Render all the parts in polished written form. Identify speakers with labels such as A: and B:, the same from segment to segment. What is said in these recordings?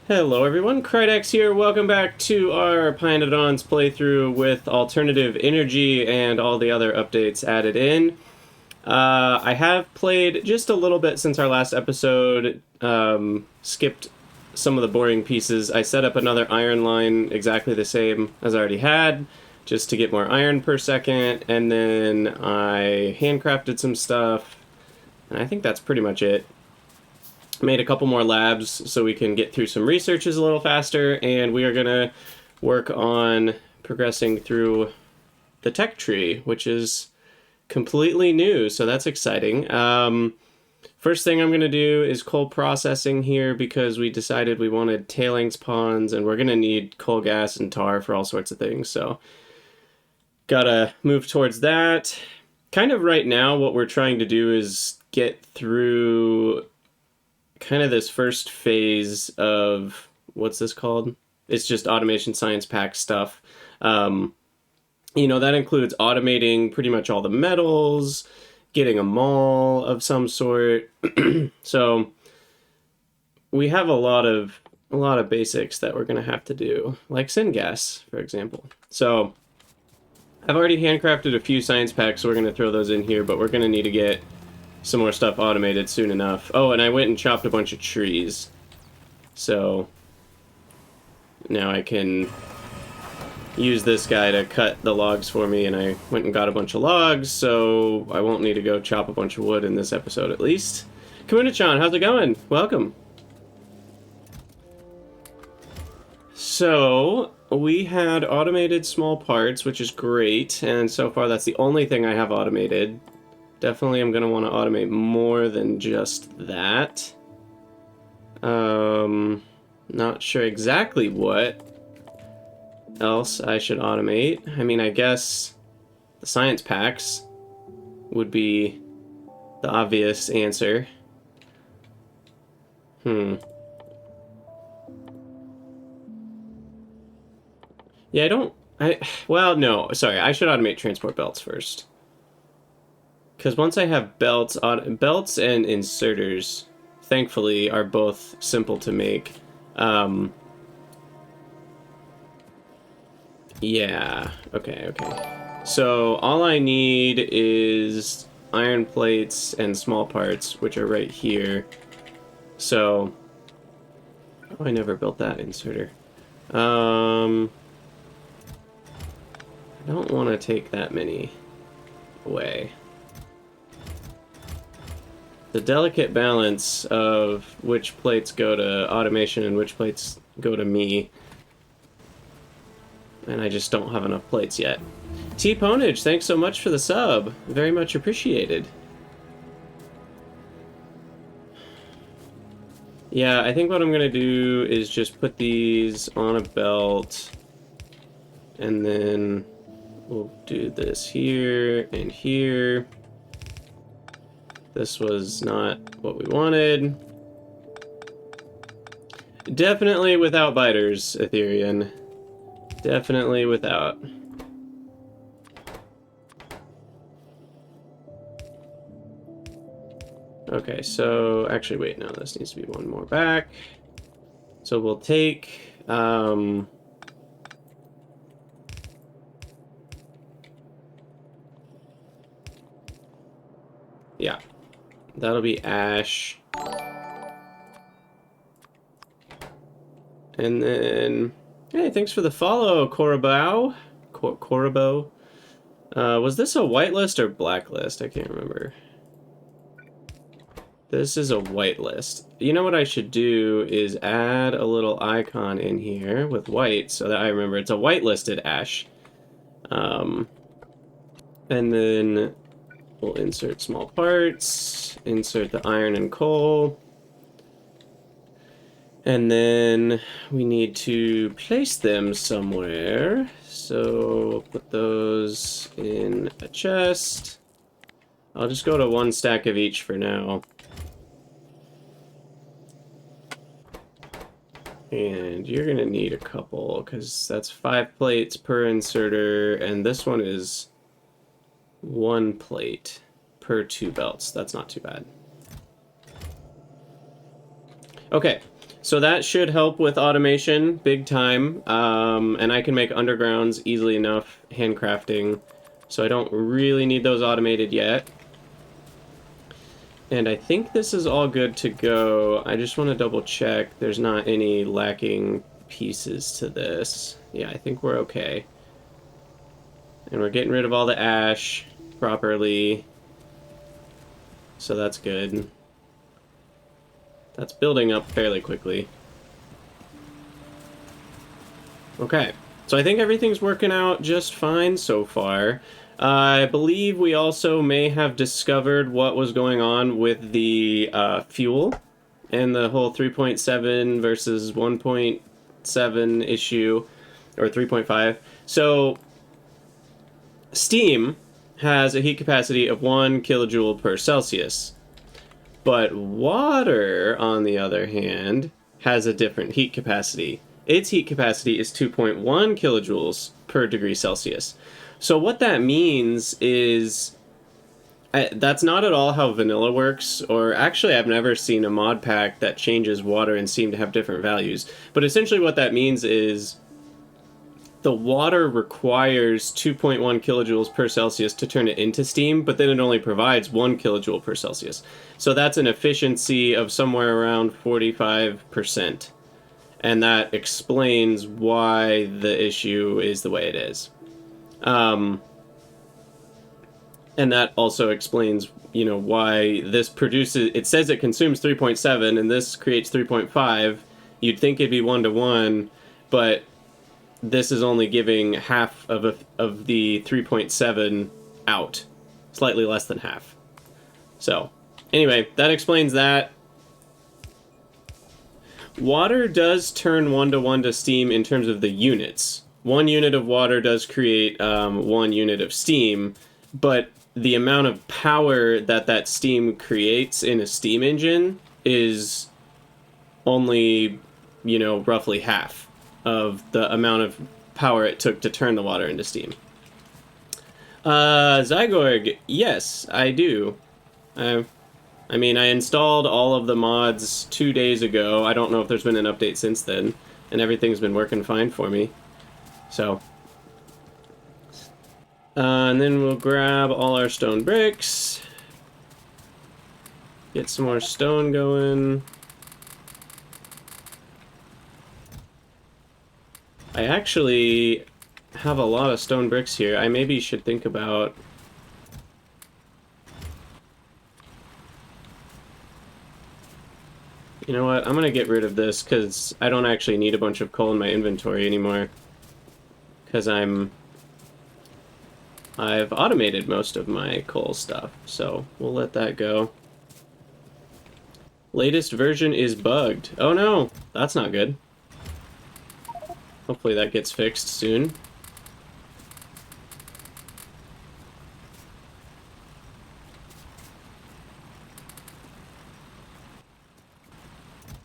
A: Hello everyone, Krydex here. Welcome back to our pYanodon's playthrough with alternative energy and all the other updates added in. I have played just a little bit since our last episode, skipped some of the boring pieces. I set up another iron line exactly the same as I already had, just to get more iron per second, and then I handcrafted some stuff, and I think that's pretty much it. Made a couple more labs so we can get through some researches a little faster, and we are going to work on progressing through the tech tree, which is completely new, so that's exciting. First thing I'm going to do is coal processing here because we decided we wanted tailings ponds, and we're going to need coal gas and tar for all sorts of things, so gotta move towards that. Kind of right now what we're trying to do is get through kind of this first phase of, what's this called? It's just automation science pack stuff. That includes automating pretty much all the metals, getting a mall of some sort. So we have a lot of basics that we're going to have to do, like syngas, for example. So I've already handcrafted a few science packs, so we're going to throw those in here, but we're going to need to get some more stuff automated soon enough. Oh, and I went and chopped a bunch of trees. So now I can use this guy to cut the logs for me, and I went and got a bunch of logs, so I won't need to go chop a bunch of wood in this episode at least. Kamuna-chan, how's it going? Welcome. So we had automated small parts, which is great, and so far that's the only thing I have automated. Definitely I'm going to want to automate more than just that. Not sure exactly what else I should automate. I mean, I guess the science packs would be the obvious answer. Yeah, well, no, sorry, I should automate transport belts first. Because once I have belts and inserters, thankfully, are both simple to make. Yeah, okay. So all I need is iron plates and small parts, which are right here. So, oh, I never built that inserter. I don't want to take that many away. The delicate balance of which plates go to automation and which plates go to me. And I just don't have enough plates yet. T-Ponage, thanks so much for the sub. Very much appreciated. Yeah, I think what I'm going to do is just put these on a belt. And then we'll do this here and here. This was not what we wanted. Definitely without biters, Etherean. Definitely without. Okay, so actually, wait, no, this needs to be one more back. So we'll take, yeah, that'll be ash. And then, hey, thanks for the follow, Korabo. Korabo. Was this a whitelist or blacklist? I can't remember. This is a whitelist. You know what I should do is add a little icon in here with white so that I remember it's a whitelisted ash. And then we'll insert small parts, insert the iron and coal. And then we need to place them somewhere. So put those in a chest. I'll just go to one stack of each for now. And you're gonna need a couple, because that's 5 plates per inserter, and this one is 1 plate per 2 belts. That's not too bad. Okay, So that should help with automation big time, and I can make undergrounds easily enough handcrafting, so I don't really need those automated yet. And I think this is all good to go. I just want to double check there's not any lacking pieces to this. Yeah, I think we're okay. And we're getting rid of all the ash properly, so that's good. That's building up fairly quickly. Okay, so I think everything's working out just fine so far. I believe we also may have discovered what was going on with the fuel and the whole 3.7 versus 1.7 issue, or 3.5. So, steam has a heat capacity of 1 kilojoule per Celsius. But water, on the other hand, has a different heat capacity. Its heat capacity is 2.1 kilojoules per degree Celsius. So what that means is that's not at all how vanilla works, or actually I've never seen a mod pack that changes water and steam to have different values. But essentially what that means is the water requires 2.1 kilojoules per Celsius to turn it into steam, but then it only provides 1 kilojoule per Celsius. So that's an efficiency of somewhere around 45%. And that explains why the issue is the way it is. And that also explains, why this produces... It says it consumes 3.7, and this creates 3.5. You'd think it'd be 1-to-1, but this is only giving half of the 3.7 out. Slightly less than half. So, anyway, that explains that. Water does turn 1-to-1 to steam in terms of the units. 1 unit of water does create 1 unit of steam, but the amount of power that steam creates in a steam engine is only, roughly half of the amount of power it took to turn the water into steam. Zygorg, yes, I do. I installed all of the mods 2 days ago. I don't know if there's been an update since then, and everything's been working fine for me. So. And then we'll grab all our stone bricks. Get some more stone going. I actually have a lot of stone bricks here. I maybe should think about... You know what? I'm gonna get rid of this because I don't actually need a bunch of coal in my inventory anymore. Because I've automated most of my coal stuff, so we'll let that go. Latest version is bugged. Oh no, that's not good. Hopefully that gets fixed soon.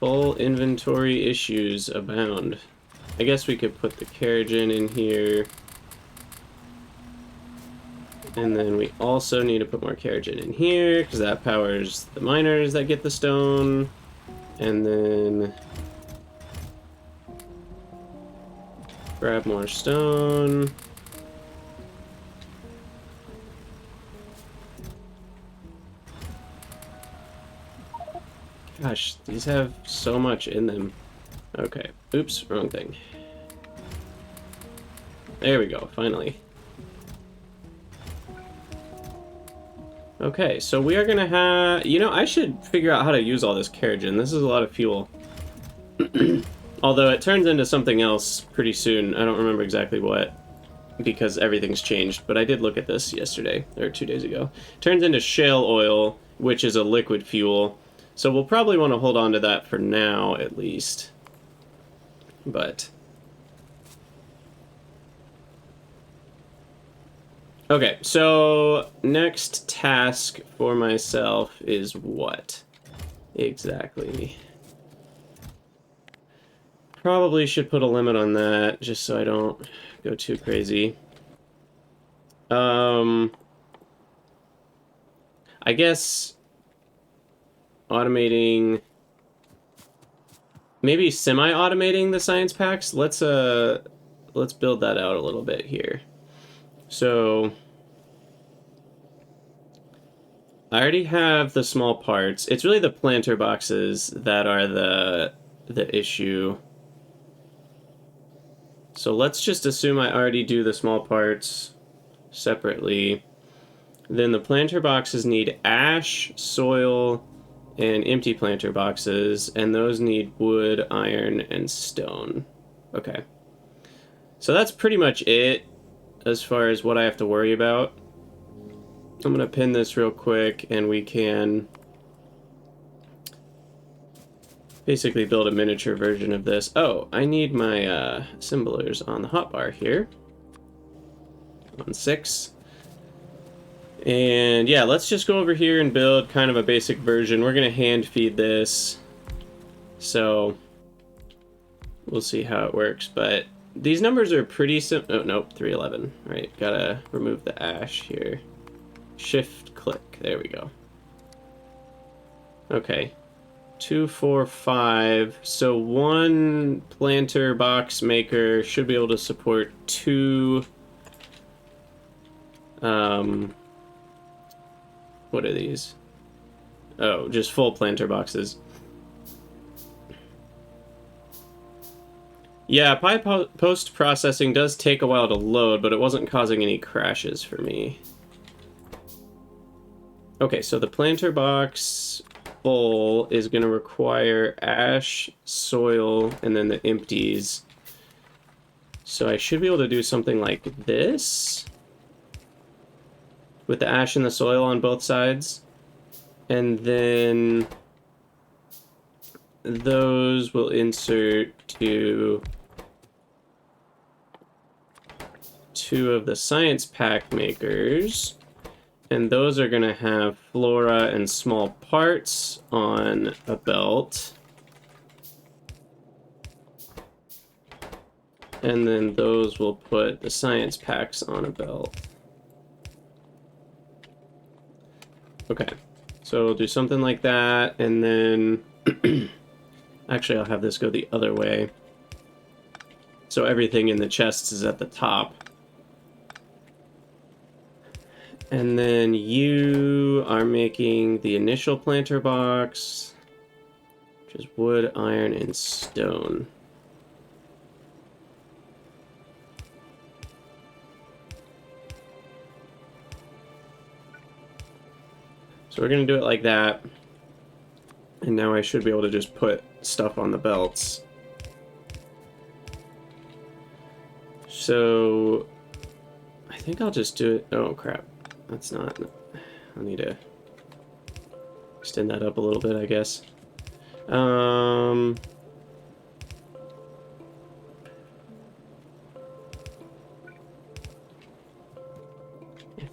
A: Full inventory issues abound. I guess we could put the carriage in here. And then we also need to put more carriage in here, because that powers the miners that get the stone. And then... grab more stone. Gosh, these have so much in them. Okay. Oops, wrong thing. There we go, finally. Okay, so we are gonna have... I should figure out how to use all this carriage in. This is a lot of fuel. Although it turns into something else pretty soon. I don't remember exactly what, because everything's changed. But I did look at this yesterday, or 2 days ago. Turns into shale oil, which is a liquid fuel. So we'll probably want to hold on to that for now, at least. But... okay, so next task for myself is what? Exactly. Probably should put a limit on that, just so I don't go too crazy. I guess automating maybe semi-automating the science packs. Let's build that out a little bit here. So I already have the small parts. It's really the planter boxes that are the issue. So let's just assume I already do the small parts separately. Then the planter boxes need ash, soil, and empty planter boxes, and those need wood, iron, and stone. Okay. So that's pretty much it as far as what I have to worry about. I'm going to pin this real quick, and we can basically build a miniature version of this. Oh, I need my assemblers on the hotbar here. On 6. And yeah, let's just go over here and build kind of a basic version. We're going to hand feed this. So we'll see how it works. But these numbers are pretty simple. Oh, nope, 311. Right, gotta remove the ash here. Shift click. There we go. Okay. 2, 4, 5. So one planter box maker should be able to support 2. What are these? Oh, just full planter boxes. Yeah, post-processing does take a while to load, but it wasn't causing any crashes for me. Okay, so the planter box full is going to require ash, soil, and then the empties. So I should be able to do something like this, with the ash and the soil on both sides. And then those will insert to 2 of the science pack makers. And those are going to have flora and small parts on a belt. And then those will put the science packs on a belt. Okay, so we'll do something like that, and then actually I'll have this go the other way. So everything in the chests is at the top. And then you are making the initial planter box, which is wood, iron, and stone. So we're going to do it like that. And now I should be able to just put stuff on the belts. So I think I'll just do it. Oh, crap. That's not... I'll need to extend that up a little bit, I guess. I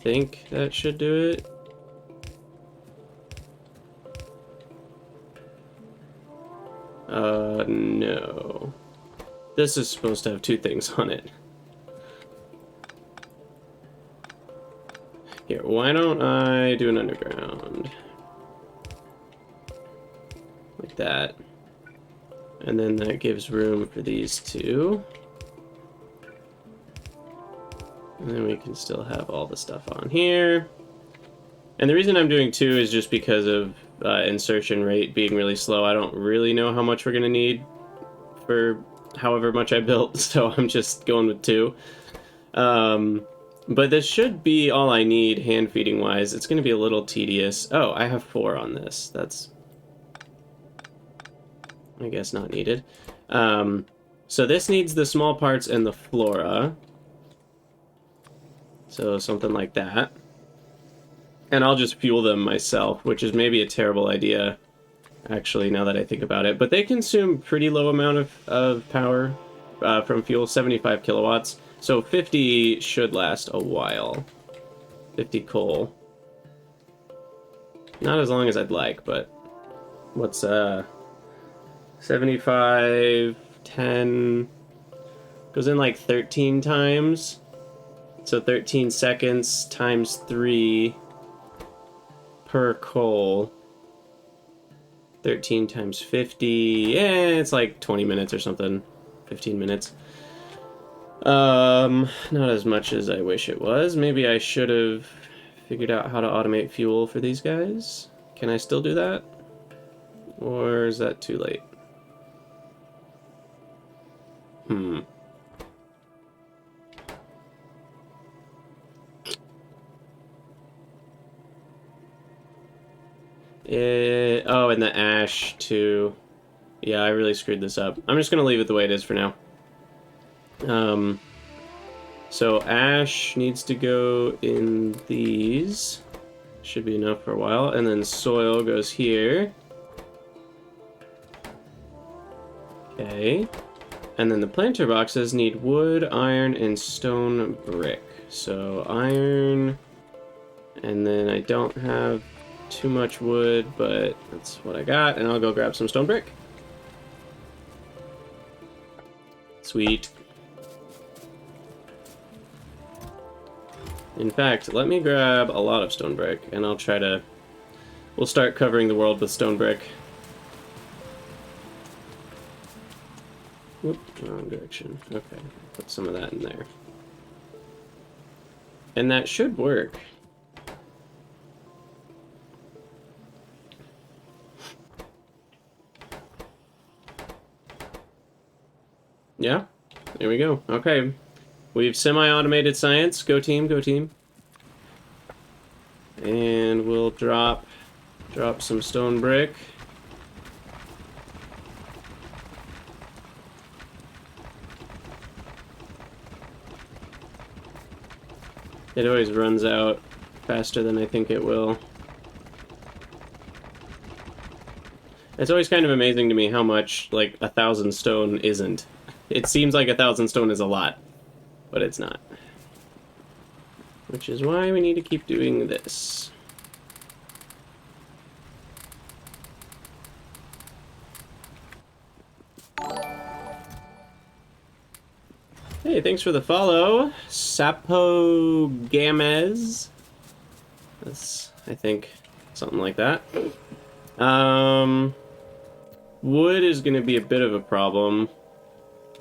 A: think that should do it. No. This is supposed to have 2 things on it. Here, why don't I do an underground? Like that. And then that gives room for these 2. And then we can still have all the stuff on here. And the reason I'm doing 2 is just because of insertion rate being really slow. I don't really know how much we're going to need for however much I built, so I'm just going with 2. But this should be all I need hand feeding wise. It's going to be a little tedious. Oh, I have 4 on this. That's, I guess, not needed. So this needs the small parts and the flora. So something like that. And I'll just fuel them myself, which is maybe a terrible idea, actually, now that I think about it. But they consume pretty low amount of power from fuel, 75 kilowatts. So 50 should last a while. 50 coal. Not as long as I'd like, but what's 75, 10, goes in like 13 times. So 13 seconds times 3 per coal. 13 times 50. Yeah, it's like 20 minutes or something. 15 minutes. Not as much as I wish it was. Maybe I should have figured out how to automate fuel for these guys. Can I still do that? Or is that too late? Oh, and the ash, too. Yeah, I really screwed this up. I'm just going to leave it the way it is for now. So ash needs to go in these. Should be enough for a while. And then soil goes here. Okay. And then the planter boxes need wood, iron, and stone brick. So iron, and then I don't have too much wood, but that's what I got, and I'll go grab some stone brick. Sweet. In fact, let me grab a lot of stone brick, and I'll try to... We'll start covering the world with stone brick. Whoop, wrong direction. Okay, put some of that in there. And that should work. Yeah, there we go. Okay, we've semi-automated science. Go team, go team. And we'll drop some stone brick. It always runs out faster than I think it will. It's always kind of amazing to me how much, like, 1,000 stone isn't. It seems like 1,000 stone is a lot, but it's not. Which is why we need to keep doing this. Hey, thanks for the follow, Sapo Gamez. That's, I think, something like that. Wood is going to be a bit of a problem.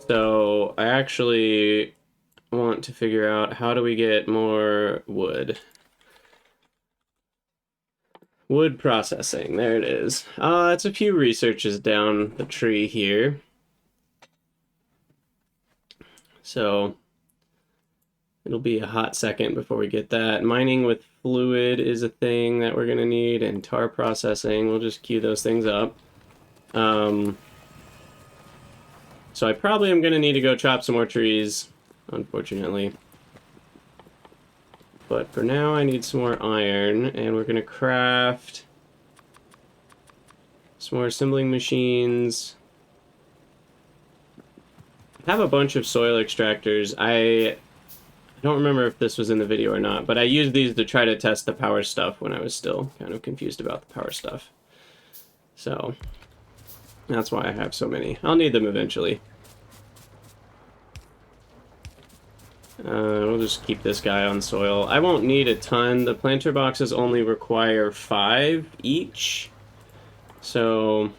A: So I actually want to figure out how do we get more wood. Wood processing, there it is. It's a few researches down the tree here. So it'll be a hot second before we get that. Mining with fluid is a thing that we're gonna need, and tar processing. We'll just queue those things up. So I probably am gonna need to go chop some more trees, unfortunately. But for now, I need some more iron, and we're gonna craft some more assembling machines. I have a bunch of soil extractors. I don't remember if this was in the video or not, but I used these to try to test the power stuff when I was still kind of confused about the power stuff. So that's why I have so many. I'll need them eventually. We'll just keep this guy on soil. I won't need a ton. The planter boxes only require 5 each. So...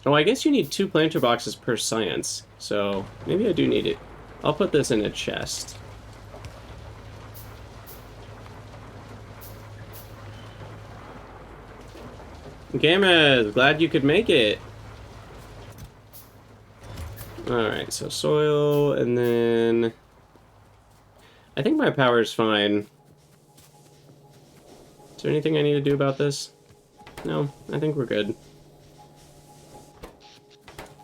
A: Oh, I guess you need 2 planter boxes per science. So maybe I do need it. I'll put this in a chest. Gamma, glad you could make it. Alright, so soil, and then... I think my power's fine. Is there anything I need to do about this? No, I think we're good.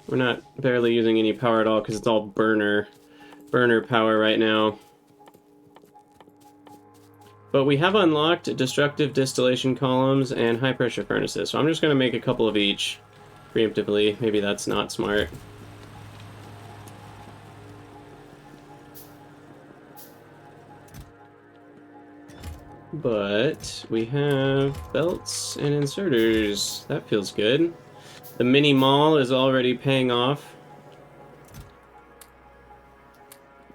A: We're not barely using any power at all because it's all burner power right now. But we have unlocked destructive distillation columns and high pressure furnaces, so I'm just going to make a couple of each preemptively. Maybe that's not smart. But we have belts and inserters. That feels good. The mini mall is already paying off.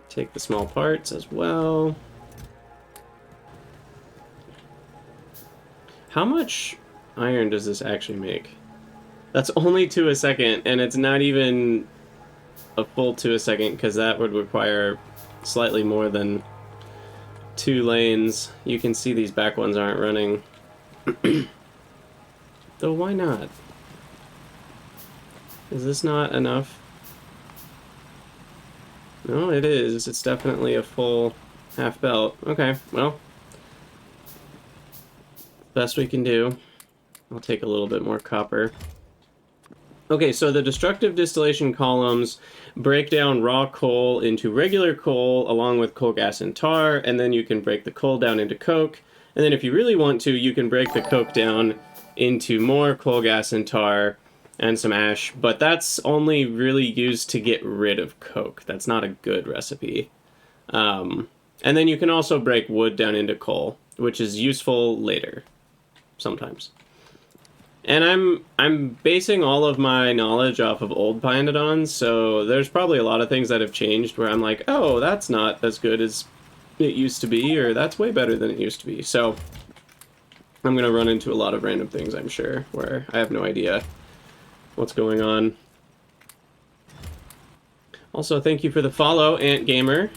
A: Take the small parts as well. How much iron does this actually make? That's only 2 a second, and it's not even a full 2 a second, because that would require slightly more than 2 lanes. You can see these back ones aren't running. Though why not? Is this not enough? No, it is. It's definitely a full half belt. Okay, well, best we can do. I'll take a little bit more copper. Okay, so the destructive distillation columns break down raw coal into regular coal along with coal gas and tar, and then you can break the coal down into coke. And then if you really want to, you can break the coke down into more coal gas and tar and some ash, but that's only really used to get rid of coke. That's not a good recipe. And then you can also break wood down into coal, which is useful later, sometimes. And I'm basing all of my knowledge off of old pYanodon's, so there's probably a lot of things that have changed where I'm like, oh, that's not as good as it used to be, or that's way better than it used to be. So I'm going to run into a lot of random things, I'm sure, where I have no idea what's going on. Also, thank you for the follow, Ant Gamer.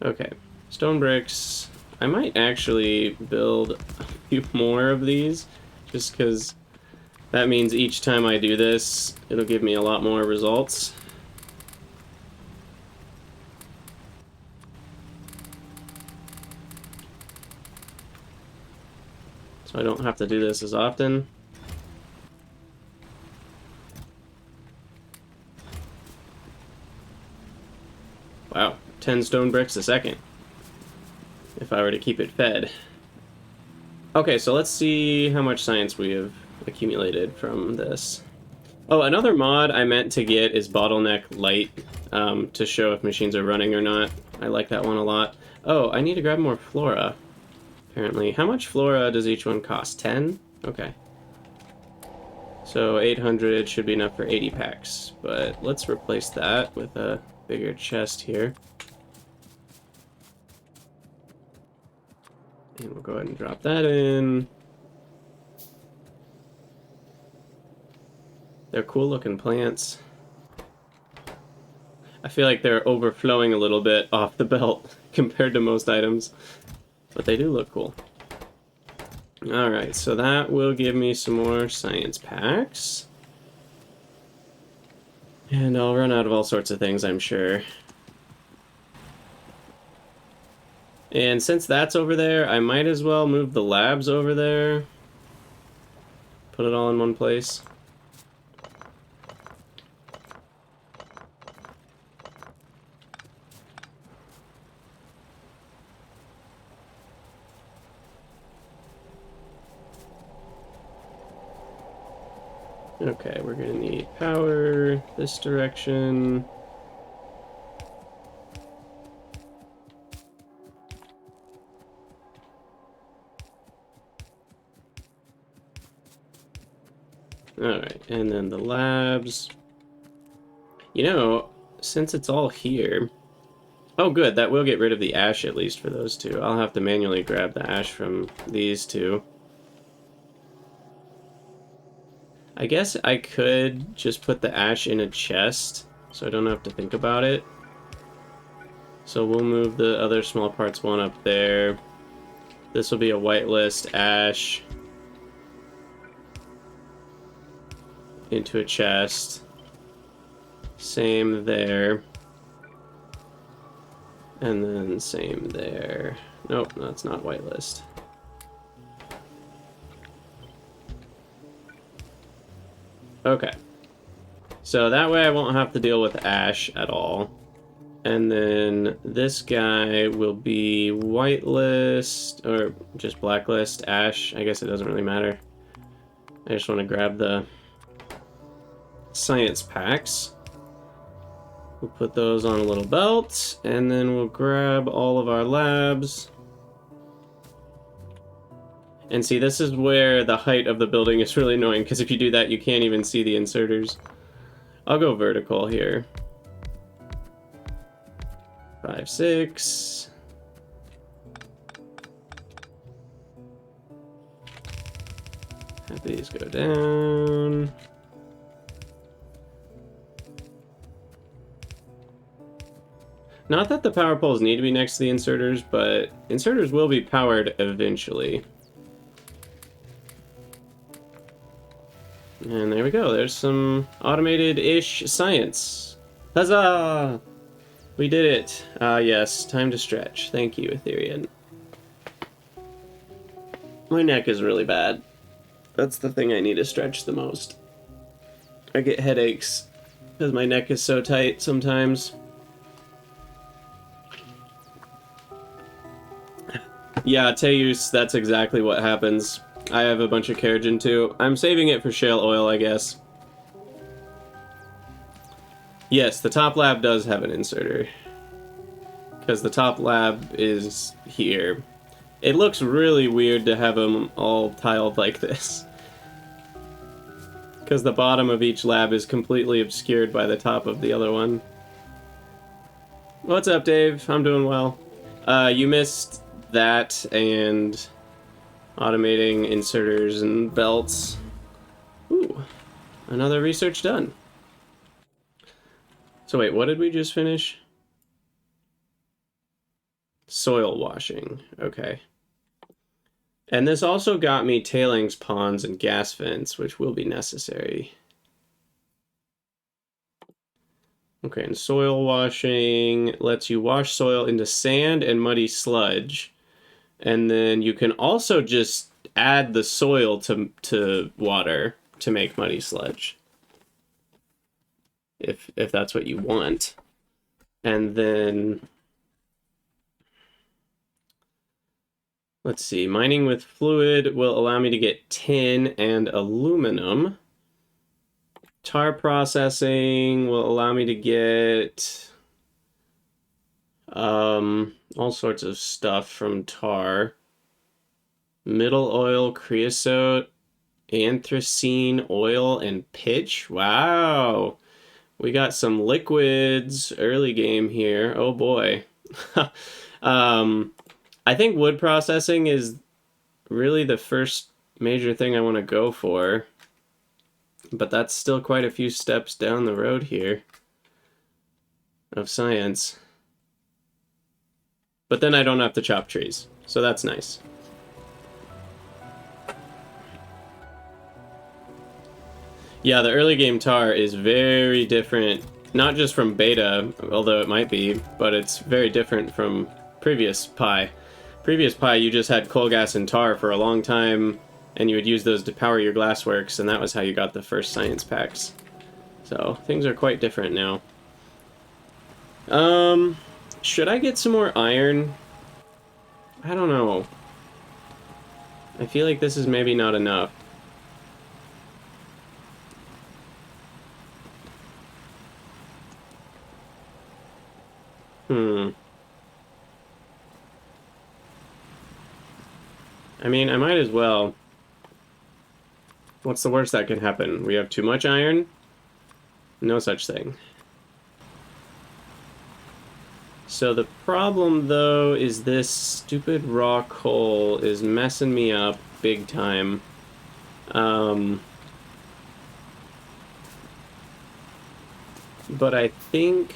A: Okay. Stone bricks. I might actually build a few more of these, just because that means each time I do this, it'll give me a lot more results. So I don't have to do this as often. Wow, 10 stone bricks a second. If I were to keep it fed. Okay, so let's see how much science we have accumulated from this. Oh, another mod I meant to get is bottleneck light, to show if machines are running or not. I like that one a lot. Oh, I need to grab more flora, apparently. How much flora does each one cost? 10? Okay. So 800 should be enough for 80 packs, but let's replace that with a bigger chest here. And we'll go ahead and drop that in. They're cool looking plants. I feel like they're overflowing a little bit off the belt compared to most items, but they do look cool. Alright, so that will give me some more science packs. And I'll run out of all sorts of things, I'm sure. And since that's over there, I might as well move the labs over there. Put it all in one place. Okay, we're gonna need power this direction. Alright, and then the labs. You know, since it's all here... Oh good, that will get rid of the ash at least for those two. I'll have to manually grab the ash from these two. I guess I could just put the ash in a chest, so I don't have to think about it. So we'll move the other small parts one up there. This will be a whitelist ash into a chest. Same there. And then same there. Nope, that's not whitelist. Okay. So that way I won't have to deal with ash at all. And then this guy will be whitelist, or just blacklist, ash. I guess it doesn't really matter. I just want to grab the science packs. We'll put those on a little belt, and then we'll grab all of our labs. And see, this is where the height of the building is really annoying, because if you do that, you can't even see the inserters. I'll go vertical here. 5, 6. Let these go down. Not that the power poles need to be next to the inserters, but inserters will be powered eventually. And there we go. There's some automated-ish science. Huzzah! We did it. Yes, time to stretch. Thank you, Ethereum. My neck is really bad. That's the thing I need to stretch the most. I get headaches because my neck is so tight sometimes. Yeah, Teus, that's exactly what happens. I have a bunch of keratin too. I'm saving it for shale oil, I guess. Yes, the top lab does have an inserter. Because the top lab is here. It looks really weird to have them all tiled like this. Because the bottom of each lab is completely obscured by the top of the other one. What's up, Dave? I'm doing well. You missed that and automating inserters and belts. Ooh, another research done. So wait, what did we just finish? Soil washing, okay. And this also got me tailings ponds and gas vents, which will be necessary. Okay, and soil washing lets you wash soil into sand and muddy sludge. And then you can also just add the soil to water to make muddy sludge. If that's what you want. And then let's see, mining with fluid will allow me to get tin and aluminum. Tar processing will allow me to get all sorts of stuff from tar. Middle oil, creosote, anthracene oil, and pitch. Wow. We got some liquids early game here. Oh boy. I think wood processing is really the first major thing I want to go for. But that's still quite a few steps down the road here of science. But then I don't have to chop trees, so that's nice. Yeah, the early game tar is very different, not just from beta, although it might be, but it's very different from previous Pi. Previous Pi, you just had coal gas and tar for a long time, and you would use those to power your glassworks, and that was how you got the first science packs. So, things are quite different now. Should I get some more iron? I don't know. I feel like this is maybe not enough. I mean, I might as well. What's the worst that can happen? We have too much iron? No such thing. So the problem, though, is this stupid raw coal is messing me up big time. But I think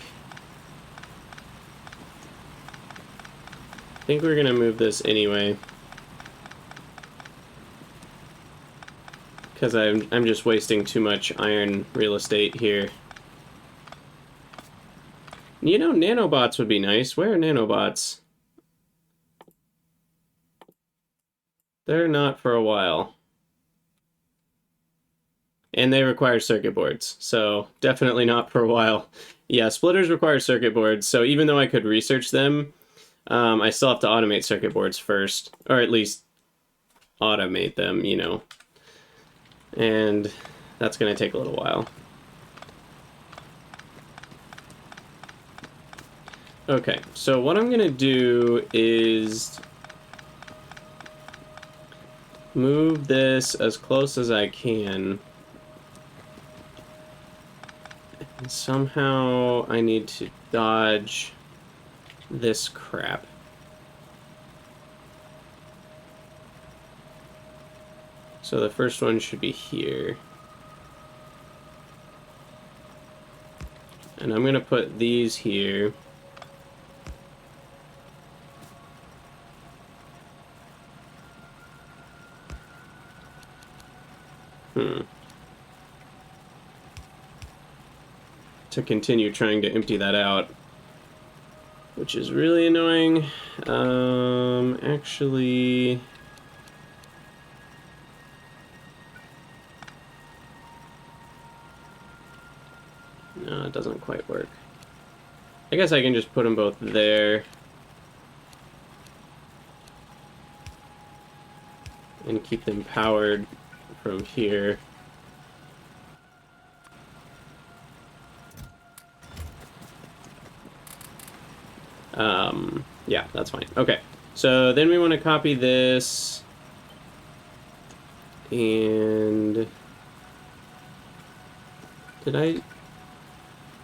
A: we're gonna move this anyway. Because I'm just wasting too much iron real estate here. You know, nanobots would be nice. Where are nanobots? They're not for a while. And they require circuit boards, so definitely not for a while. Yeah, splitters require circuit boards, so even though I could research them, I still have to automate circuit boards first. Or at least automate them, you know. And that's going to take a little while. Okay, so what I'm going to do is move this as close as I can. And somehow I need to dodge this crap. So the first one should be here. And I'm gonna put these here. To continue trying to empty that out, which is really annoying. Actually, no, it doesn't quite work. I guess I can just put them both there. And keep them powered from here. Yeah, that's fine. Okay, so then we want to copy this. And... did I...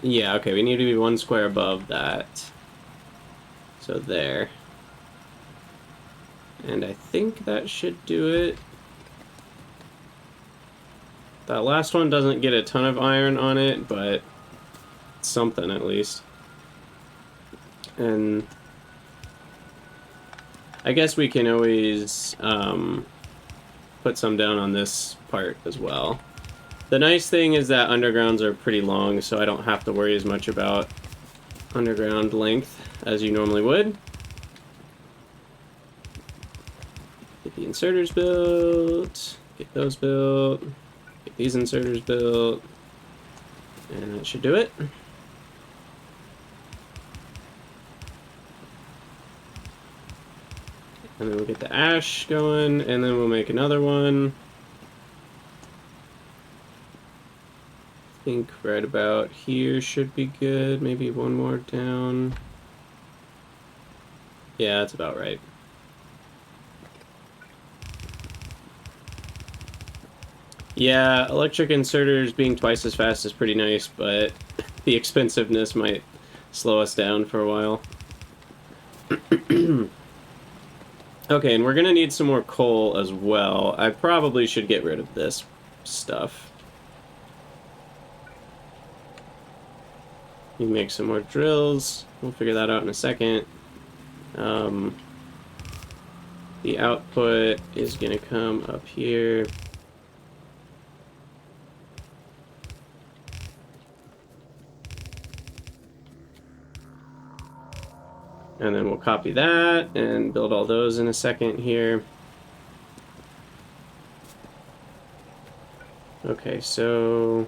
A: yeah, okay, we need to be one square above that. So there. And I think that should do it. That last one doesn't get a ton of iron on it, but something at least. And I guess we can always put some down on this part as well. The nice thing is that undergrounds are pretty long, so I don't have to worry as much about underground length as you normally would. Get the inserters built, get those built, get these inserters built, and that should do it. And then we'll get the ash going, and then we'll make another one. I think right about here should be good. Maybe one more down. Yeah, that's about right. Yeah, electric inserters being twice as fast is pretty nice, but the expensiveness might slow us down for a while. Okay, and we're gonna need some more coal as well. I probably should get rid of this stuff. You make some more drills. We'll figure that out in a second. The output is gonna come up here. And then we'll copy that and build all those in a second here. Okay, so...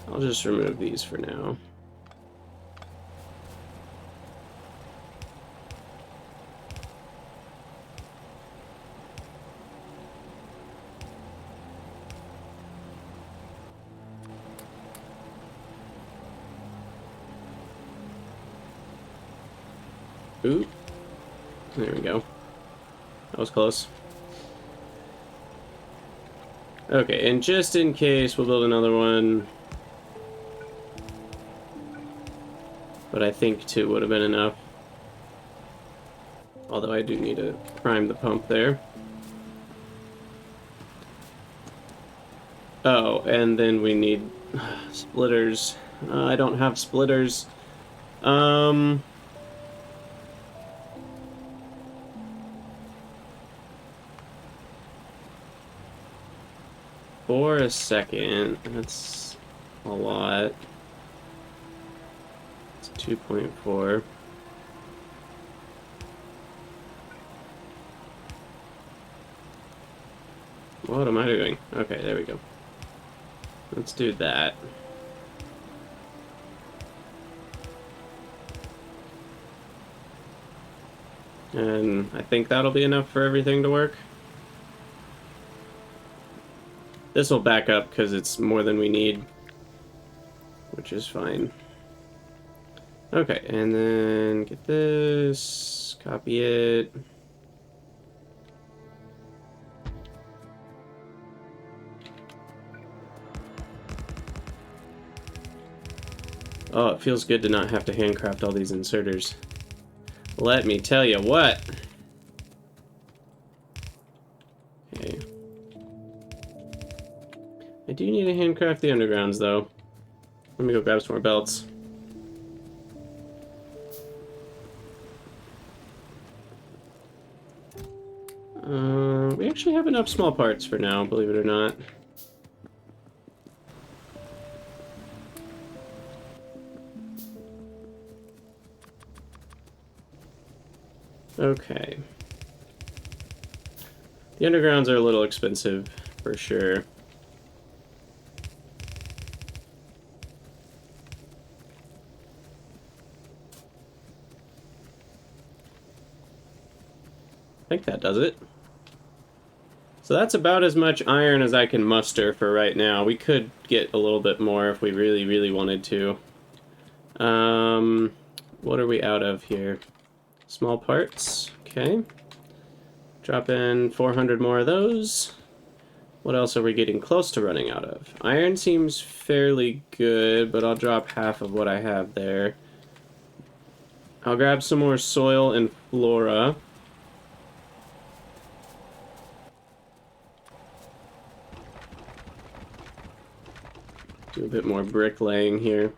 A: I'll just remove these for now. Ooh. There we go. That was close. Okay, and just in case, we'll build another one. But I think 2 would have been enough. Although I do need to prime the pump there. Oh, and then we need splitters. I don't have splitters. For a second, that's a lot. It's 2.4. What am I doing? Okay, there we go. Let's do that. And I think that'll be enough for everything to work. This will back up because it's more than we need, which is fine. Okay, and then get this, copy it. Oh, it feels good to not have to handcraft all these inserters. Let me tell you what. I do need to handcraft the undergrounds, though. Let me go grab some more belts. We actually have enough small parts for now, believe it or not. Okay. The undergrounds are a little expensive, for sure. I think that does it. So that's about as much iron as I can muster for right now. We could get a little bit more if we really, really wanted to. What are we out of here? Small parts. Okay. Drop in 400 more of those. What else are we getting close to running out of? Iron seems fairly good, but I'll drop half of what I have there. I'll grab some more soil and flora. Do a bit more bricklaying here.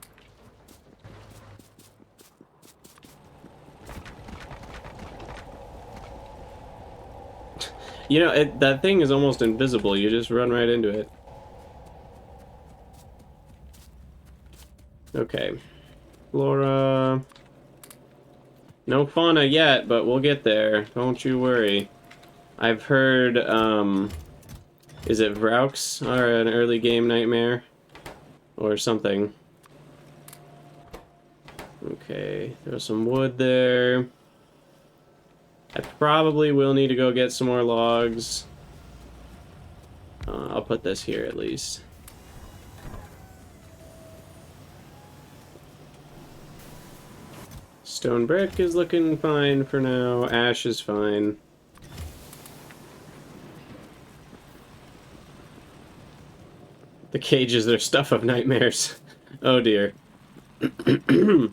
A: You know, that thing is almost invisible. You just run right into it. Okay. Flora. No fauna yet, but we'll get there. Don't you worry. I've heard, is it Vraux are an early game nightmare? Or something. Okay, throw some wood there. I probably will need to go get some more logs. I'll put this here at least. Stone brick is looking fine for now. Ash is fine. The cages are stuff of nightmares. Oh dear. I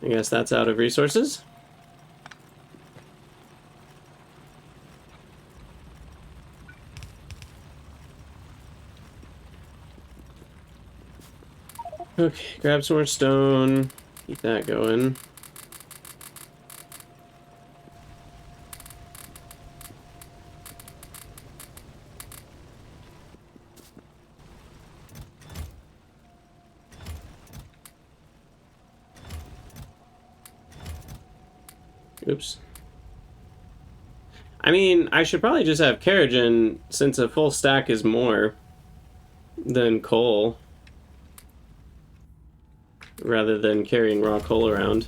A: guess that's out of resources. Okay, grab some more stone. Keep that going. Oops. I mean, I should probably just have Kerrigan, since a full stack is more than coal, rather than carrying raw coal around.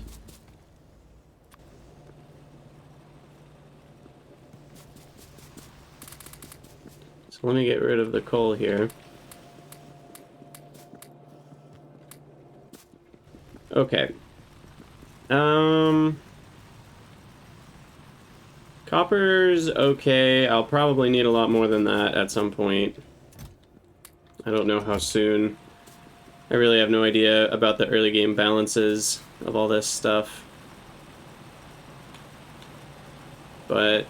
A: So let me get rid of the coal here. Okay. Copper's okay. I'll probably need a lot more than that at some point. I don't know how soon. I really have no idea about the early game balances of all this stuff. But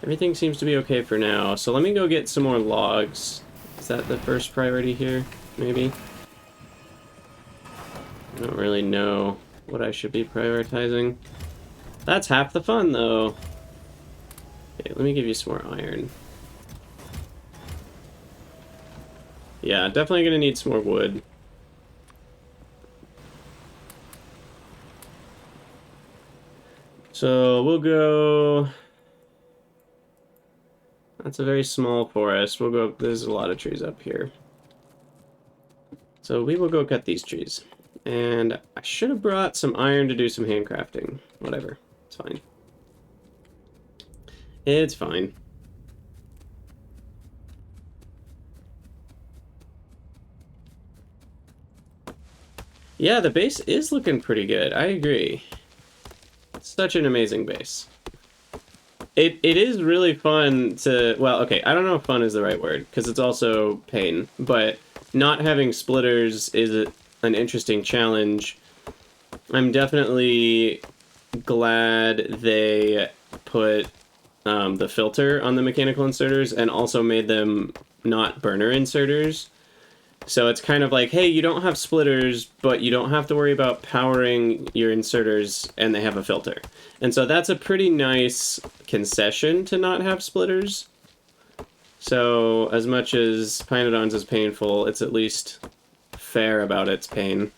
A: everything seems to be okay for now. So let me go get some more logs. Is that the first priority here? Maybe? I don't really know what I should be prioritizing. That's half the fun, though. Okay, let me give you some more iron. Yeah, definitely gonna need some more wood. So we'll go... That's a very small forest. We'll go... There's a lot of trees up here. So we will go cut these trees. And I should have brought some iron to do some handcrafting. Whatever. It's fine. It's fine. Yeah, the base is looking pretty good. I agree. Such an amazing base. It is really fun to... Well, okay, I don't know if fun is the right word, because it's also pain. But not having splitters is an interesting challenge. I'm definitely glad they put the filter on the mechanical inserters and also made them not burner inserters. So it's kind of like, hey, you don't have splitters, but you don't have to worry about powering your inserters, and they have a filter. And so that's a pretty nice concession to not have splitters. So as much as pYanodon's is painful, it's at least fair about its pain.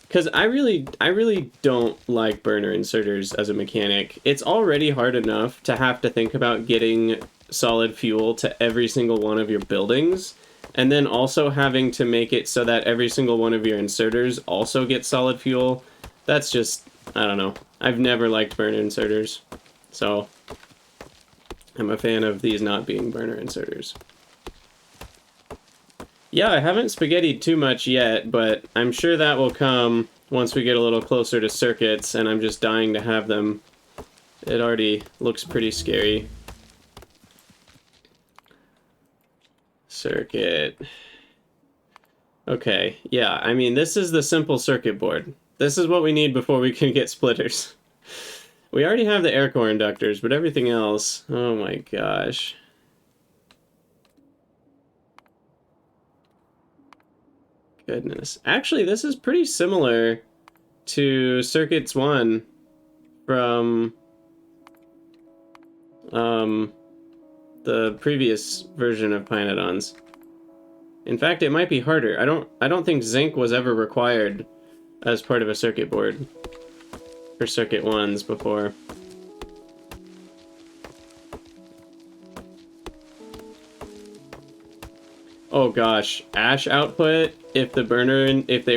A: Because I really don't like burner inserters as a mechanic. It's already hard enough to have to think about getting solid fuel to every single one of your buildings, and then also having to make it so that every single one of your inserters also gets solid fuel. That's just, I don't know. I've never liked burner inserters, so I'm a fan of these not being burner inserters. Yeah, I haven't spaghettied too much yet, but I'm sure that will come once we get a little closer to circuits, and I'm just dying to have them. It already looks pretty scary. Circuit. Okay, yeah, I mean, this is the simple circuit board. This is what we need before we can get splitters. We already have the air core inductors, but everything else, oh my gosh. Goodness. Actually, this is pretty similar to Circuits 1 from the previous version of pYanodon's. In fact, it might be harder. I don't think zinc was ever required as part of a circuit board for Circuit 1s before. Oh gosh, ash output, if they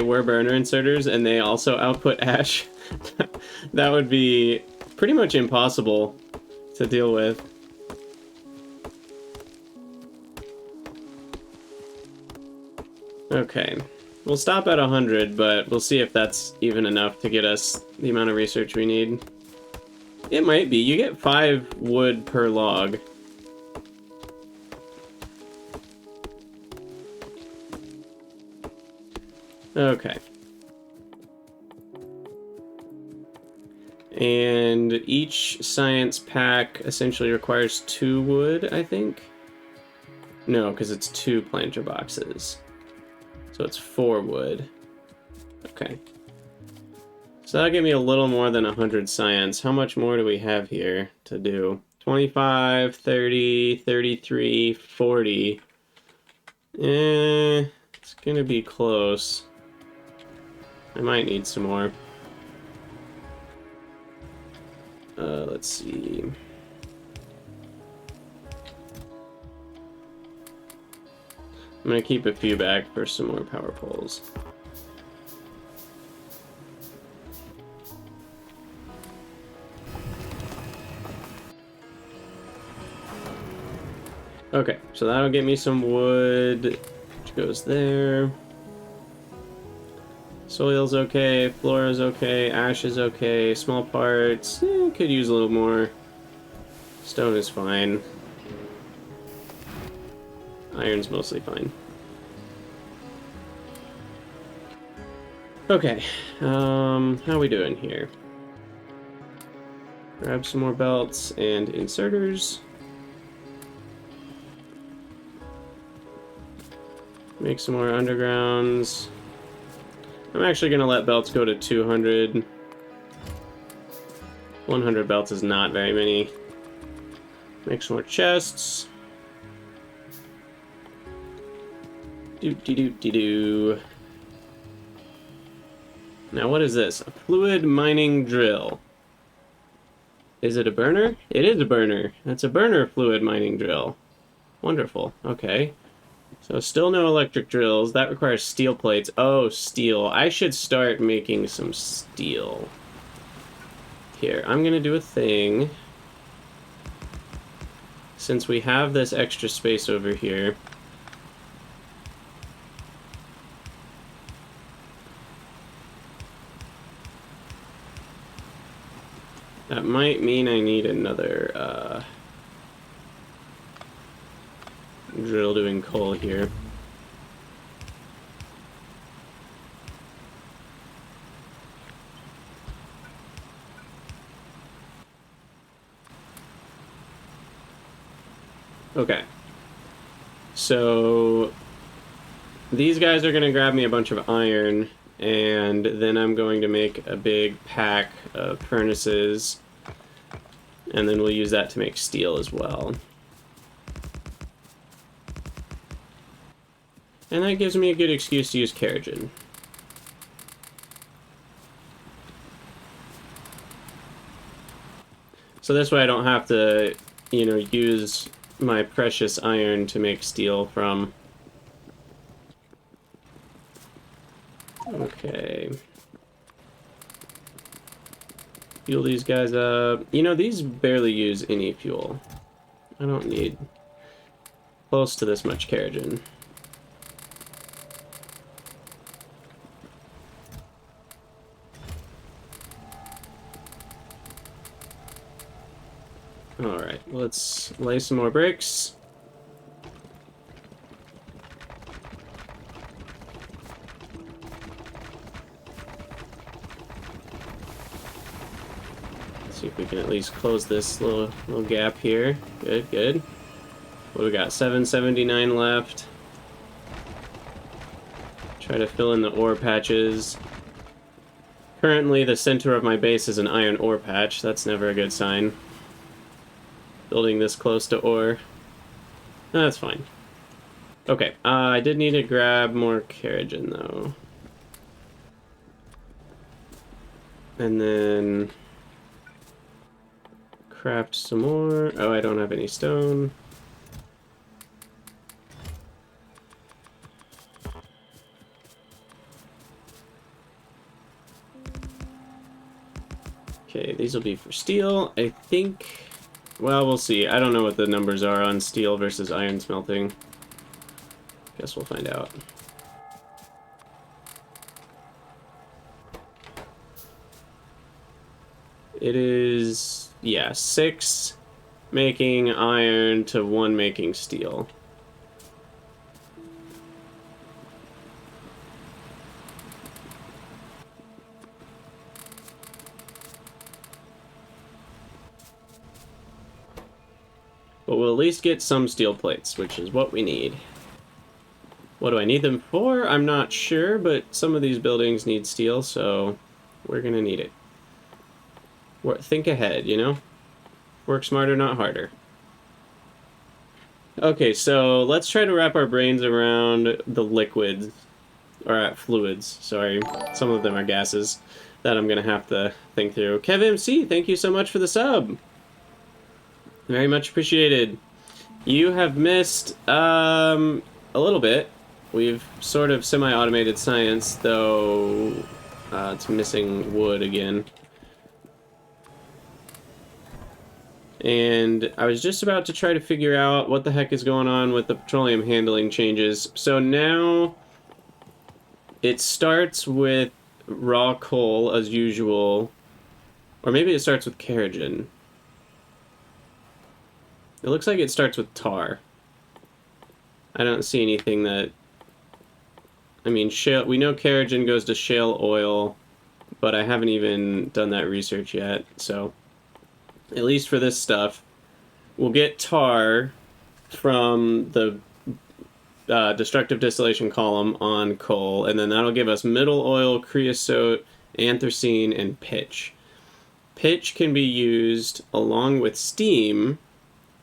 A: were burner inserters and they also output ash, that would be pretty much impossible to deal with. Okay, we'll stop at 100, but we'll see if that's even enough to get us the amount of research we need. It might be. You get 5 wood per log. Okay. And each science pack essentially requires 2 wood, I think? No, because it's 2 planter boxes. So it's 4 wood. Okay. So that'll give me a little more than 100 science. How much more do we have here to do? 25, 30, 33, 40. It's gonna be close. I might need some more. Let's see. I'm gonna keep a few back for some more power poles. Okay, so that'll get me some wood, which goes there. Soil's okay, floor is okay, ash is okay, small parts, could use a little more. Stone is fine. Iron's mostly fine. Okay, how are we doing here? Grab some more belts and inserters. Make some more undergrounds. I'm actually going to let belts go to 200. 100 belts is not very many. Make some more chests. Doo-dee-doo-dee-doo. Now what is this? A fluid mining drill. Is it a burner? It is a burner. That's a burner fluid mining drill. Wonderful. Okay. So still no electric drills. That requires steel plates. Oh, steel. I should start making some steel. Here, I'm gonna do a thing. Since we have this extra space over here. That might mean I need another, drill doing coal here. Okay. So these guys are going to grab me a bunch of iron, and then I'm going to make a big pack of furnaces, and then we'll use that to make steel as well. And that gives me a good excuse to use Keratin. So this way I don't have to, you know, use my precious iron to make steel from. Okay. Fuel these guys up. You know, these barely use any fuel. I don't need close to this much Keratin. Alright, let's lay some more bricks. See if we can at least close this little gap here. Good, good. What we got? 779 left. Try to fill in the ore patches. Currently, the center of my base is an iron ore patch. That's never a good sign. Building this close to ore. That's fine. Okay, I did need to grab more Keratin, though. And then craft some more. Oh, I don't have any stone. Okay, these will be for steel. I think... Well, we'll see. I don't know what the numbers are on steel versus iron smelting. Guess we'll find out. It is... yeah, 6 making iron to 1 making steel. But we'll at least get some steel plates, which is what we need. What do I need them for? I'm not sure, but some of these buildings need steel, so we're gonna need it. Think ahead, you know? Work smarter, not harder. Okay, so let's try to wrap our brains around the liquids, or fluids, sorry. Some of them are gases that I'm gonna have to think through. KevMC, thank you so much for the sub. Very much appreciated. You have missed a little bit. We've sort of semi-automated science, though it's missing wood again. And I was just about to try to figure out what the heck is going on with the petroleum handling changes. So now it starts with raw coal as usual, or maybe it starts with Keratin. It looks like it starts with tar. I don't see anything that... I mean, shale... we know Keratin goes to shale oil, but I haven't even done that research yet, so... At least for this stuff, we'll get tar from the destructive distillation column on coal, and then that'll give us middle oil, creosote, anthracene, and pitch. Pitch can be used along with steam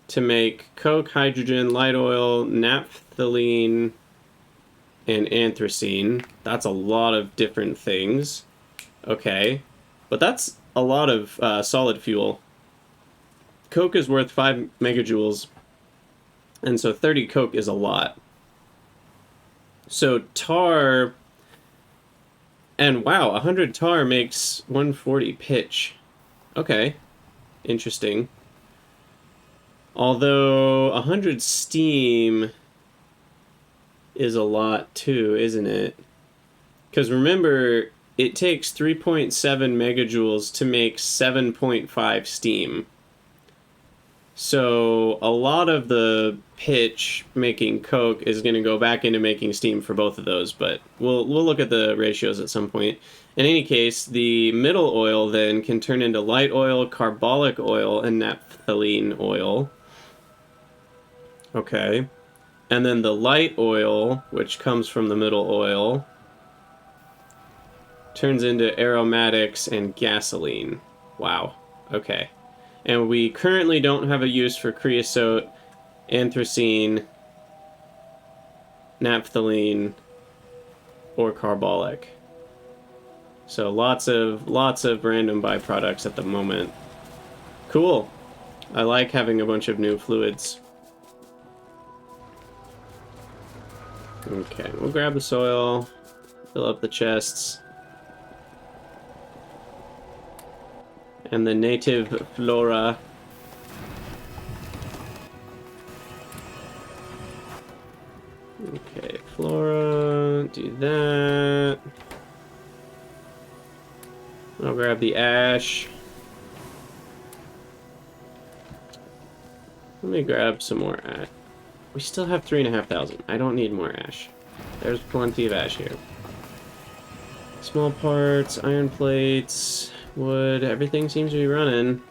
A: to make coke, hydrogen, light oil, naphthalene, and anthracene. That's a lot of different things. Okay. But that's a lot of solid fuel. Coke is worth 5 megajoules, and so 30 coke is a lot. So tar... And wow, 100 tar makes 140 pitch. Okay. Interesting. Although 100 steam is a lot too, isn't it? Because remember, it takes 3.7 megajoules to make 7.5 steam. So a lot of the pitch making coke is going to go back into making steam for both of those, but we'll look at the ratios at some point. In any case, the middle oil then can turn into light oil, carbolic oil, and naphthalene oil. Okay. And then the light oil, which comes from the middle oil, turns into aromatics and gasoline. Wow. Okay. And we currently don't have a use for creosote, anthracene, naphthalene, or carbolic. So lots of random byproducts at the moment. Cool. I like having a bunch of new fluids. Okay, we'll grab the soil, fill up the chests. And the native flora. Okay, flora, do that. I'll grab the ash. Let me grab some more ash. We still have 3,500. I don't need more ash. There's plenty of ash here. Small parts, iron plates, wood, everything seems to be running.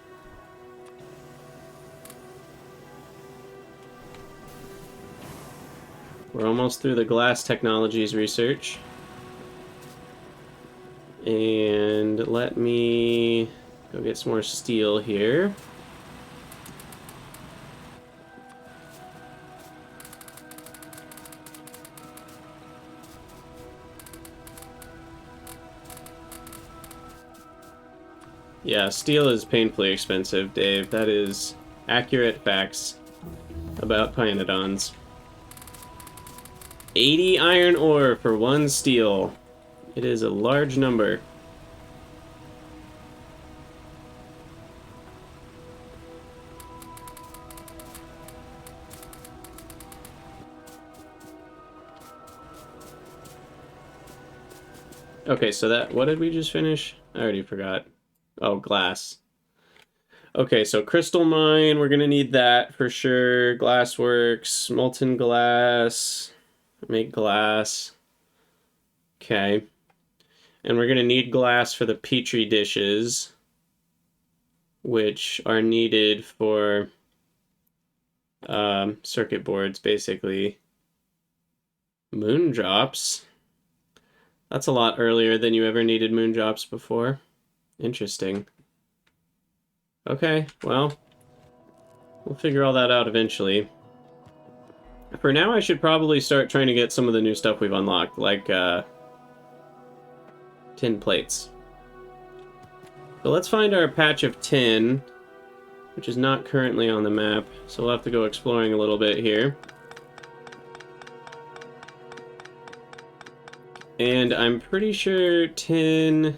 A: We're almost through the glass technologies research. And let me go get some more steel here. Yeah, steel is painfully expensive, Dave. That is accurate facts about pYanodon's. 80 iron ore for 1 steel. It is a large number. Okay, so that, what did we just finish? I already forgot. Oh, glass. Okay, so crystal mine, we're gonna need that for sure. Glassworks, molten glass, make glass. Okay. And we're gonna need glass for the petri dishes, which are needed for circuit boards, basically. Moondrops. That's a lot earlier than you ever needed moondrops before. Interesting. Okay, well, we'll figure all that out eventually. For now, I should probably start trying to get some of the new stuff we've unlocked, like tin plates. So let's find our patch of tin, which is not currently on the map, so we'll have to go exploring a little bit here. And I'm pretty sure tin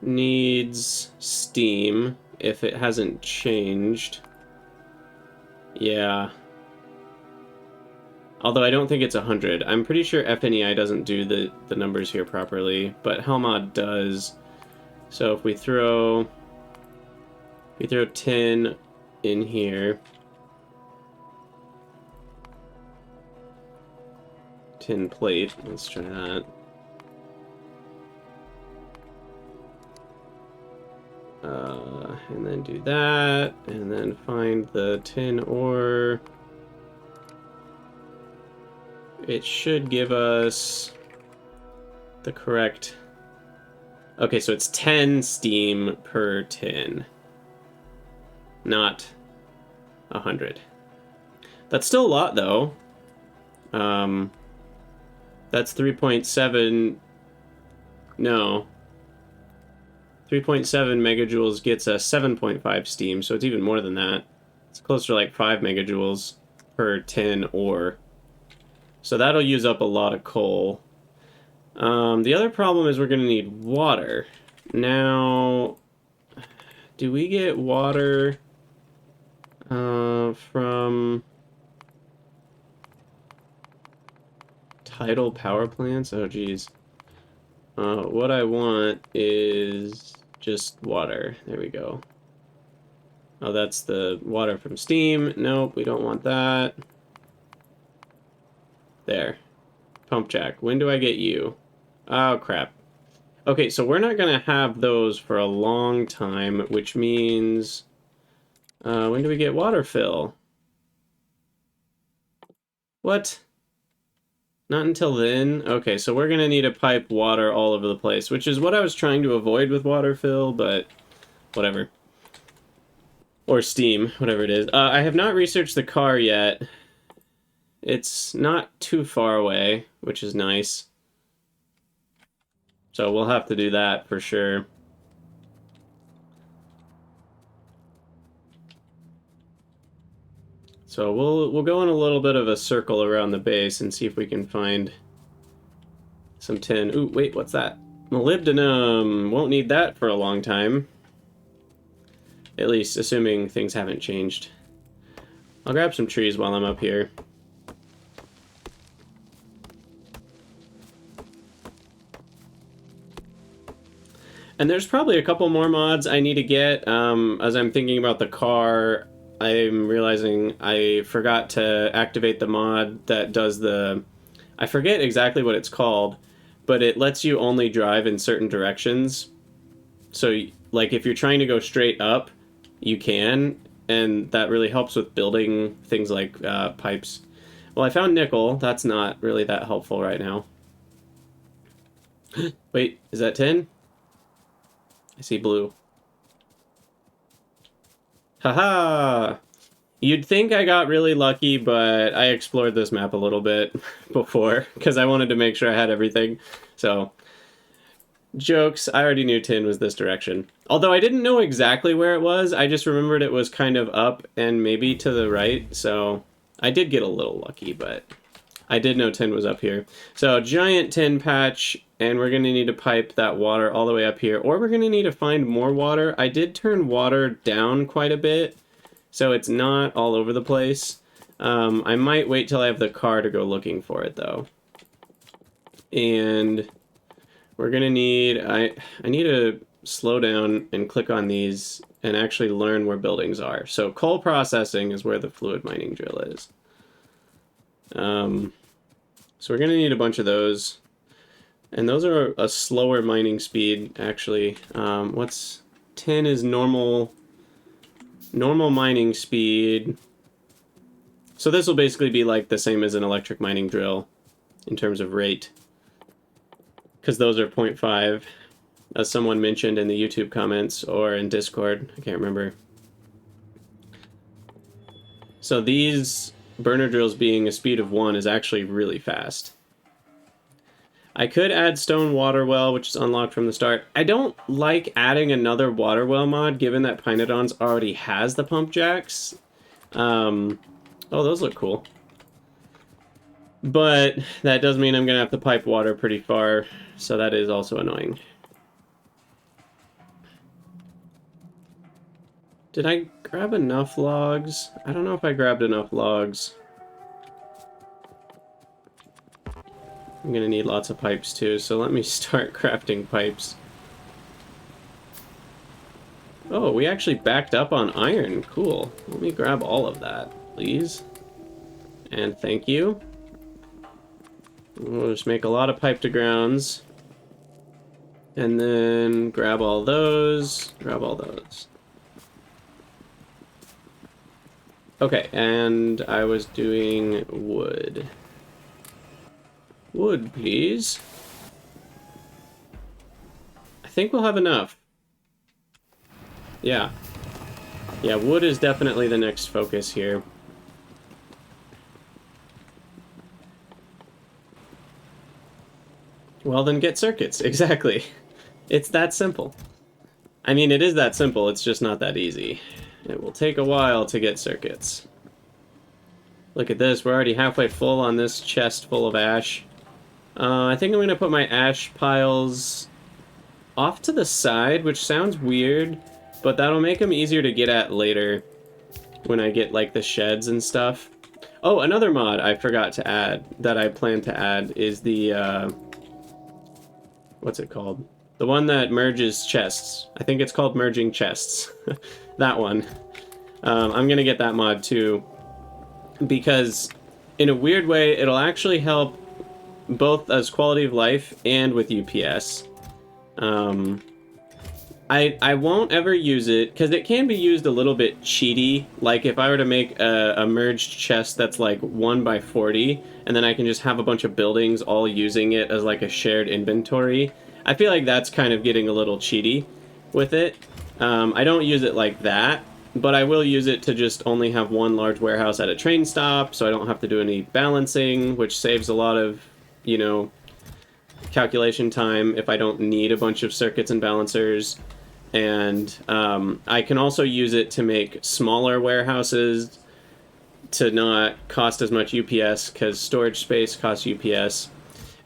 A: needs steam if it hasn't changed. Yeah. Although I don't think it's 100. I'm pretty sure FNEI doesn't do the numbers here properly, but Helmod does. So if we throw 10 in here, tin plate, let's try that. And then do that, and then find the tin ore. It should give us the correct... Okay, so it's 10 steam per tin. Not 100. That's still a lot, though. That's 3.7... No. 3.7 megajoules gets us 7.5 steam, so it's even more than that. It's closer to like 5 megajoules per tin ore. So that'll use up a lot of coal. The other problem is we're going to need water. Now, do we get water from tidal power plants? Oh, geez. What I want is just water. There we go. Oh, that's the water from steam. Nope, we don't want that. There. Pump jack. When do I get you? Oh, crap. Okay, so we're not going to have those for a long time, which means... when do we get water fill? What? Not until then? Okay, so we're gonna need to pipe water all over the place, which is what I was trying to avoid with water fill, but whatever. Or steam, whatever it is. I have not researched the car yet. It's not too far away, which is nice. So we'll have to do that for sure. So we'll go in a little bit of a circle around the base and see if we can find some tin. Ooh, wait, what's that? Molybdenum. Won't need that for a long time. At least, assuming things haven't changed. I'll grab some trees while I'm up here. And there's probably a couple more mods I need to get. As I'm thinking about the car, I'm realizing I forgot to activate the mod that does the... I forget exactly what it's called, but it lets you only drive in certain directions. So, like, if you're trying to go straight up, you can, and that really helps with building things like pipes. Well, I found nickel. That's not really that helpful right now. Wait, is that tin? I see blue. Haha! You'd think I got really lucky, but I explored this map a little bit before, because I wanted to make sure I had everything. So, jokes, I already knew tin was this direction. Although I didn't know exactly where it was, I just remembered it was kind of up and maybe to the right, so I did get a little lucky, but I did know tin was up here. So, giant tin patch, and we're going to need to pipe that water all the way up here, or we're going to need to find more water. I did turn water down quite a bit, so it's not all over the place. I might wait till I have the car to go looking for it, though. And we're going to need... I need to slow down and click on these and actually learn where buildings are. So coal processing is where the fluid mining drill is. So we're going to need a bunch of those. And those are a slower mining speed, actually. What's... tin is normal mining speed. So this will basically be like the same as an electric mining drill in terms of rate. Because those are 0.5, as someone mentioned in the YouTube comments or in Discord. I can't remember. So these burner drills being a speed of 1 is actually really fast. I could add stone water well, which is unlocked from the start. I don't like adding another water well mod, given that pYanodon's already has the pump jacks. Oh, those look cool. But that does mean I'm going to have to pipe water pretty far, so that is also annoying. Did I grab enough logs? I don't know if I grabbed enough logs. I'm going to need lots of pipes too, so let me start crafting pipes. Oh, we actually backed up on iron. Cool. Let me grab all of that, please. And thank you. We'll just make a lot of pipe to grounds. And then grab all those. Grab all those. Okay, and I was doing wood. Wood, please. I think we'll have enough. Yeah. Yeah, wood is definitely the next focus here. Well, then get circuits. Exactly. It's that simple. I mean, it is that simple. It's just not that easy. It will take a while to get circuits. Look at this. We're already halfway full on this chest full of ash. I think I'm going to put my ash piles off to the side, which sounds weird, but that'll make them easier to get at later when I get, like, the sheds and stuff. Oh, another mod I forgot to add, that I plan to add, is the, what's it called? The one that merges chests. I think it's called merging chests. That one. I'm going to get that mod, too, because in a weird way, it'll actually help both as quality of life and with UPS. I won't ever use it, because it can be used a little bit cheaty. Like, if I were to make a merged chest that's, like, 1 by 40, and then I can just have a bunch of buildings all using it as, like, a shared inventory, I feel like that's kind of getting a little cheaty with it. I don't use it like that, but I will use it to just only have one large warehouse at a train stop, so I don't have to do any balancing, which saves a lot of, you know, calculation time if I don't need a bunch of circuits and balancers. And I can also use it to make smaller warehouses to not cost as much UPS, because storage space costs UPS.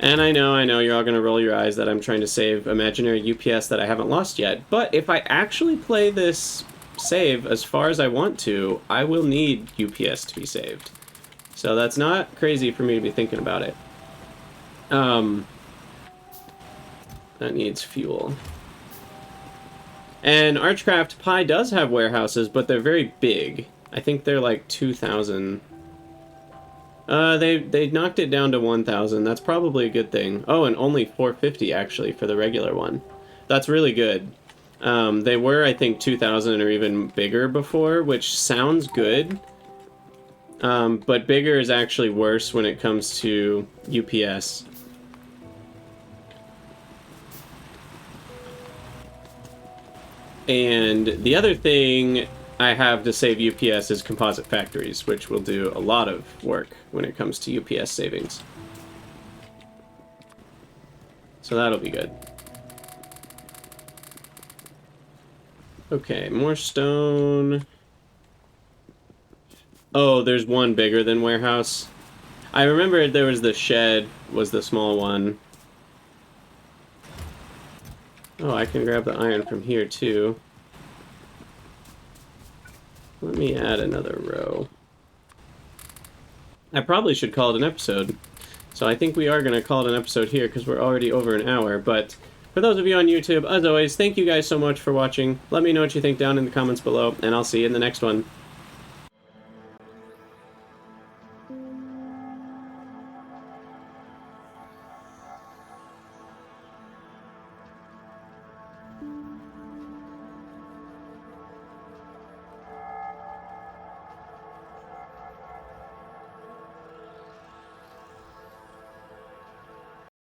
A: And I know, you're all going to roll your eyes that I'm trying to save imaginary UPS that I haven't lost yet. But if I actually play this save as far as I want to, I will need UPS to be saved. So that's not crazy for me to be thinking about it. That needs fuel. And Archcraft Pi does have warehouses, but they're very big. I think they're like 2,000. They knocked it down to 1,000. That's probably a good thing. Oh, and only 450 actually for the regular one. That's really good. They were, I think, 2,000 or even bigger before, which sounds good. But bigger is actually worse when it comes to UPS. And the other thing I have to save UPS is composite factories, which will do a lot of work when it comes to UPS savings. So that'll be good. Okay, more stone. Oh, there's one bigger than warehouse. I remember there was the shed, was the small one. Oh, I can grab the iron from here, too. Let me add another row. I probably should call it an episode. So I think we are going to call it an episode here, because we're already over an hour. But for those of you on YouTube, as always, thank you guys so much for watching. Let me know what you think down in the comments below, and I'll see you in the next one.